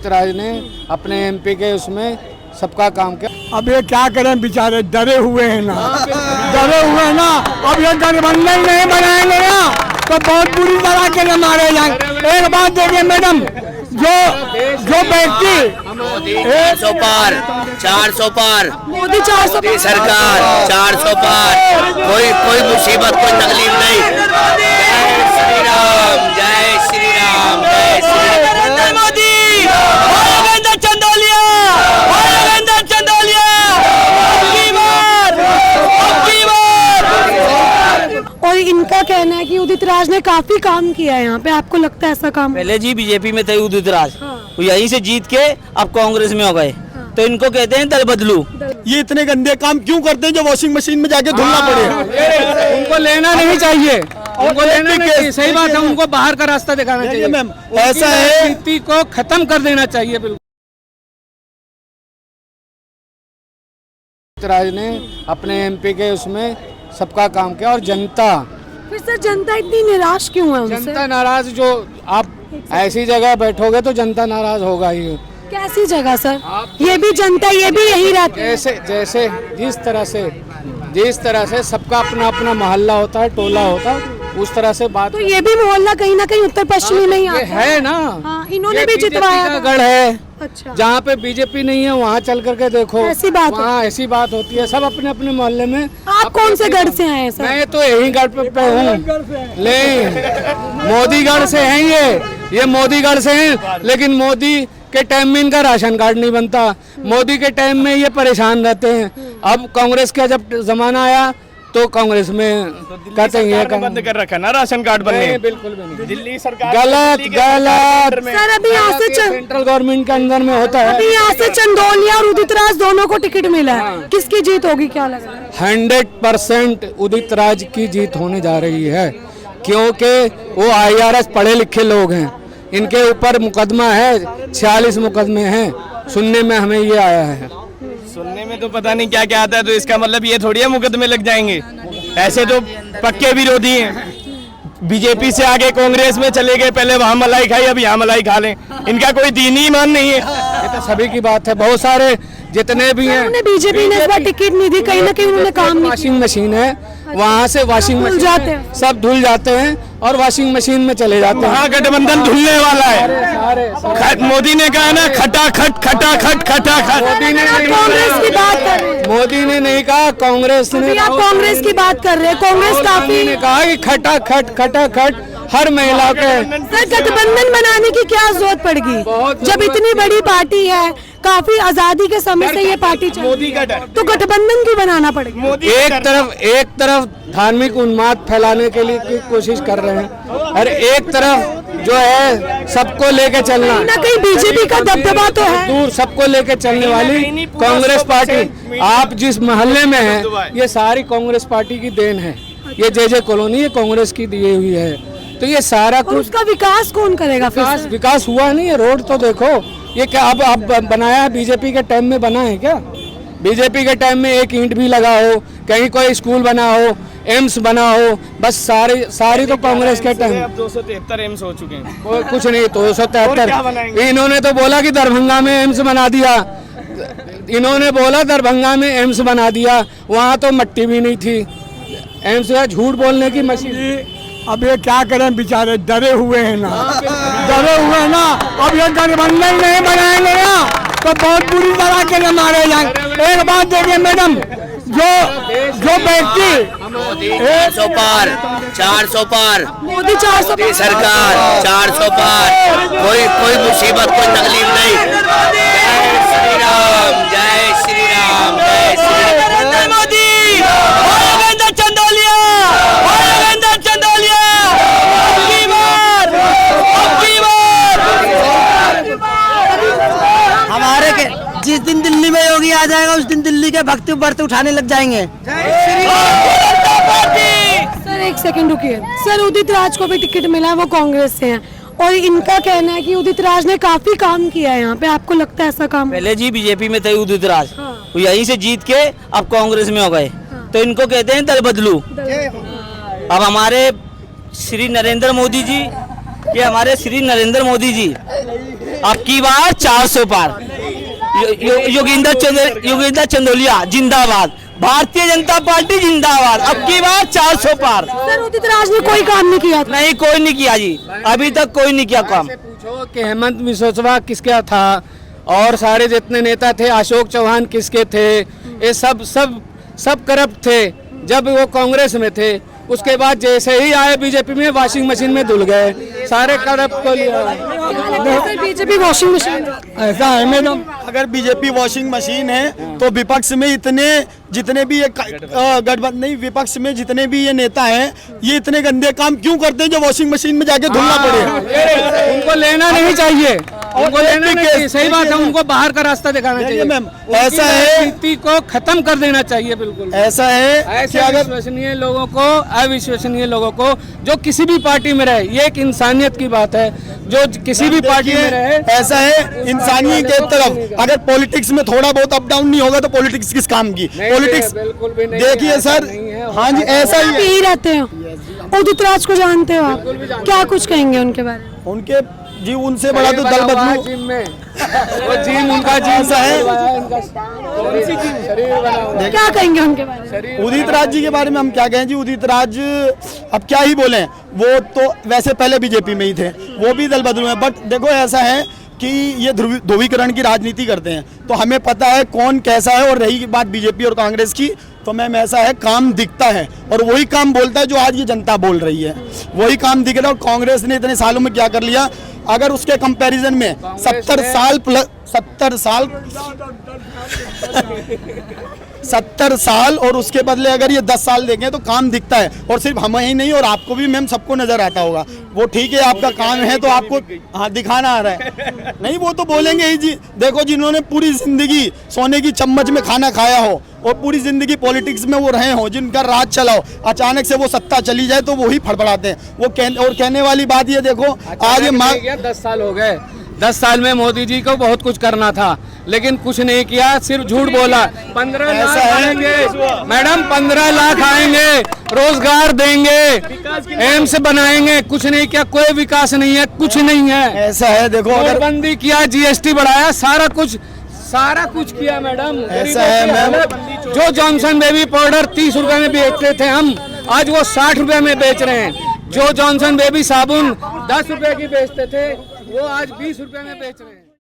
राज ने अपने एमपी के उसमें सबका काम किया। अब ये क्या करें, बेचारे डरे हुए हैं ना, अब ये गठबंधन नहीं बनाएंगे ना तो बहुत बुरी तरह के मारे जाएंगे। एक बात देखिए मैडम, जो व्यक्ति 300 पार, 400 पार, मोदी 400 सरकार 400 पार, कोई मुसीबत, कोई तकलीफ नहीं। जय श्री राम, जय श्री राम, जय श्री राम। मोदी चंदौलिया, चंदौलिया, और इनका कहना है कि उदित राज ने काफी काम किया है यहाँ पे। आपको लगता है ऐसा काम? पहले जी बीजेपी में थे उदित राज, वो यहीं से जीत के अब कांग्रेस में हो गए, तो इनको कहते हैं दल बदलू। ये इतने गंदे काम क्यों करते हैं जो वॉशिंग मशीन में जाके धुलना पड़े? उनको लेना नहीं चाहिए, उनको लेना नहीं चाहिए। सही बात है, उनको बाहर का रास्ता दिखाना चाहिए। मैम ऐसा है, राजनीति को खत्म कर देना चाहिए। बिल्कुल राज ने अपने एमपी के उसमें सबका काम किया और जनता, फिर सर जनता इतनी निराश क्यों है उनसे? जनता नाराज, जो आप ऐसी जगह बैठोगे तो जनता नाराज होगा ही। कैसी जगह सर? ये भी जनता, ये भी यही रहती है। जैसे जिस तरह से सबका अपना अपना मोहल्ला होता है, टोला होता है, उस तरह से बात। तो ये भी मोहल्ला कहीं ना कहीं उत्तर पश्चिमी में ही आता है ना। हाँ, इन्होंने भी जितवाया था। गढ़ है। अच्छा, जहाँ पे बीजेपी नहीं है वहाँ चल करके देखो, ऐसी बात वहाँ ऐसी बात होती है। सब अपने अपने मोहल्ले में। आप कौन से गढ़ से आए हैं सर? मैं तो यही गढ़ पे हूँ, ले मोदीगढ़ से हैं ये मोदीगढ़ से हैं। लेकिन मोदी के टाइम में इनका राशन कार्ड नहीं बनता, मोदी के टाइम में ये परेशान रहते हैं। अब कांग्रेस का जब जमाना आया तो कांग्रेस में कहते हैं बंद कर रखा ना राशन कार्ड बनने। बिल्कुल भी नहीं, दिल्ली सरकार गलत। सर अभी यहाँ से सेंट्रल गवर्नमेंट के अंदर में होता है। अभी यहाँ से चंदौलिया और उदित राज दोनों को टिकट मिला है, किसकी जीत होगी क्या लग रहा है? 100% उदित राज की जीत होने जा रही है, क्योंकि वो IRS पढ़े लिखे लोग हैं। इनके ऊपर मुकदमा है, 46 मुकदमे हैं, सुनने में हमें ये आया है। सुनने में तो पता नहीं क्या क्या आता है, तो इसका मतलब ये थोड़ी है मुकदमे लग जाएंगे। ऐसे तो पक्के विरोधी हैं, बीजेपी से आगे कांग्रेस में चले गए, पहले वहाँ मलाई खाई, अब यहाँ मलाई खा लें। इनका कोई दीनी ईमान नहीं है। ये तो सभी की बात है, बहुत सारे जितने भी हैं। उन्होंने बीजेपी ने इस बार टिकट नहीं दी, कहीं ना कहीं उन्होंने काम नहीं वॉशिंग मशीन है, वहाँ से वॉशिंग मशीन जाते हैं। सब धुल जाते हैं और वॉशिंग मशीन में चले जाते हैं। वहाँ गठबंधन धुलने वाला है। मोदी ने कहा ना, खटाखट खटाखट खटाखट। कांग्रेस की बात कर रहे हैं। मोदी ने नहीं कहा, कांग्रेस ने। अभी आप कांग्रेस की बात कर रहे हैं, कांग्रेस काफी ने कहा कि खटाखट खटाखट हर महिला के। सर गठबंधन बनाने की क्या जरूरत पड़ेगी जब इतनी बड़ी पार्टी है, काफी आजादी के समय से ये पार्टी चल रही है, तो गठबंधन क्यों बनाना पड़ेगा? एक तरफ धार्मिक उन्माद फैलाने के लिए की कोशिश कर रहे हैं, और एक तरफ जो है सबको लेके चलना, ना कहीं बीजेपी का दबदबा तो है। दूर सबको लेके चलने वाली कांग्रेस पार्टी। आप जिस मोहल्ले में हैं, ये सारी कांग्रेस पार्टी की देन है। ये जे कॉलोनी ये कांग्रेस की दी हुई है, तो ये सारा कुछ। उसका विकास कौन करेगा? विकास हुआ नहीं है। रोड तो देखो, ये क्या अब बनाया है? बीजेपी के टाइम में बना है क्या? बीजेपी के टाइम में एक ईंट भी लगा हो, कहीं कोई स्कूल बना हो, एम्स बना हो? बस सारी तो कांग्रेस के टाइम। 273 एम्स हो चुके हैं। कुछ नहीं, 273। इन्होंने तो बोला कि दरभंगा में एम्स बना दिया, इन्होंने बोला दरभंगा में एम्स बना दिया, वहाँ तो मट्टी भी नहीं थी। एम्स का झूठ बोलने की मशीन। अब ये क्या करें, बेचारे डरे हुए हैं ना, अब ये गठबंधन नहीं बनाएंगे ना तो बहुत बुरी तरह के मारे जाएंगे। एक बात देखिए मैडम, जो व्यक्ति 300 पार, 400 पार, मोदी 400 सरकार 400 पार, कोई मुसीबत, कोई तकलीफ नहीं। जय श्री राम, जय श्री राम, जय श्री राम। मोदी चंदौलिया, चंदौलिया, हमारे के जिस दिन दिल्ली में योगी आ जाएगा उस दिन दिल्ली के भक्ति व्रत उठाने लग जाएंगे। सर एक सेकंड रुकिए। सर उदित राज को भी टिकट मिला है, वो कांग्रेस से हैं, और इनका कहना है कि उदित राज ने काफी काम किया है यहाँ पे। आपको लगता है ऐसा काम? पहले जी बीजेपी में थे उदित राज, वो यहीं से जीत के अब कांग्रेस में हो गए, तो इनको कहते हैं दल बदलू। अब हमारे श्री नरेंद्र मोदी जी अब की बार 400 पार। योगेंद्र चंदोलिया जिंदाबाद, भारतीय जनता पार्टी जिंदाबाद, अब की बार 400 पार। सर उदित राज ने कोई काम नहीं किया था। नहीं, कोई नहीं किया जी, अभी तक कोई नहीं किया काम। पूछो कि हेमंत बिस्वा किसका था और सारे जितने नेता थे, अशोक चौहान किसके थे, ये सब करप्ट थे जब वो कांग्रेस में थे। उसके बाद जैसे ही आए बीजेपी में वॉशिंग मशीन में धुल गए, सारे करप्ट को लिया। बीजेपी वॉशिंग मशीन ऐसा है मैडम, अगर बीजेपी वॉशिंग मशीन है तो विपक्ष में जितने भी ये गठबंधन नहीं, विपक्ष में जितने भी ये नेता हैं, ये इतने गंदे काम क्यों करते हैं जो वॉशिंग मशीन में जाके धुलना पड़े। उनको लेना नहीं चाहिए, उनको लेना नहीं चाहिए, सही बात है, उनको बाहर का रास्ता दिखाना चाहिए मैम। ऐसा है, नीति को खत्म कर देना चाहिए बिल्कुल। ऐसा है ऐसे अविश्वसनीय लोगों को जो किसी भी पार्टी में रहे, ये एक इंसानियत की बात है, जो किसी भी पार्टी में रहे। ऐसा है, इंसानियत के तरफ अगर पॉलिटिक्स में थोड़ा बहुत अप डाउन नहीं होगा तो पॉलिटिक्स किस काम की। पॉलिटिक्स बिल्कुल भी नहीं, देखिए सर, हाँ जी ऐसा ही है। यही रहते हैं। उदित राज को जानते हो आप, क्या कुछ कहेंगे उनके बारे में? उनके जी उनसे बड़ा तो दल बदलू जिम में वो जिम उनका जिम ऐसा है। क्या कहेंगे उनके बारे में? उदित राज जी के बारे में हम क्या कहें जी, उदित राज अब क्या ही बोलें, वो तो वैसे पहले बीजेपी में ही थे, वो भी दल बदलू हैं। बट देखो ऐसा है कि ये ध्रुवीकरण की राजनीति करते हैं, तो हमें पता है कौन कैसा है। और रही बात बीजेपी और कांग्रेस की, तो मैम ऐसा है, काम दिखता है और वही काम बोलता है जो आज ये जनता बोल रही है, वही काम दिख रहा है। और कांग्रेस ने इतने सालों में क्या कर लिया, अगर उसके कंपैरिजन में 70 साल और उसके बदले अगर ये 10 साल देखें तो काम दिखता है। और सिर्फ हमें ही नहीं, और आपको भी मैम, सबको नजर आता होगा। वो ठीक है, आपका काम है तो आपको हाँ दिखाना आ रहा है, नहीं वो तो बोलेंगे ही जी। देखो जिन्होंने पूरी जिंदगी सोने की चम्मच में खाना खाया हो और पूरी जिंदगी पॉलिटिक्स में वो रहे हो, जिनका राज चला हो, अचानक से वो सत्ता चली जाए तो वो ही फड़फड़ाते हैं। वो कहने वाली बात ये देखो, आज ये 10 साल हो गए, 10 साल में मोदी जी को बहुत कुछ करना था लेकिन कुछ नहीं किया, सिर्फ झूठ बोला। 15 लाख आएंगे मैडम, 15 लाख आएंगे, रोजगार देंगे, एम्स बनाएंगे, कुछ नहीं किया, कोई विकास नहीं है, कुछ नहीं है। ऐसा है, देखो अगर बंदी किया, जीएसटी बढ़ाया, सारा कुछ किया मैडम। ऐसा है मैम, जो जॉनसन बेबी पाउडर 30 रुपए में बेचते थे हम, आज वो 60 रुपए में बेच रहे हैं। जो जॉनसन बेबी साबुन 10 रुपए की बेचते थे, वो आज 20 रुपए में बेच रहे हैं।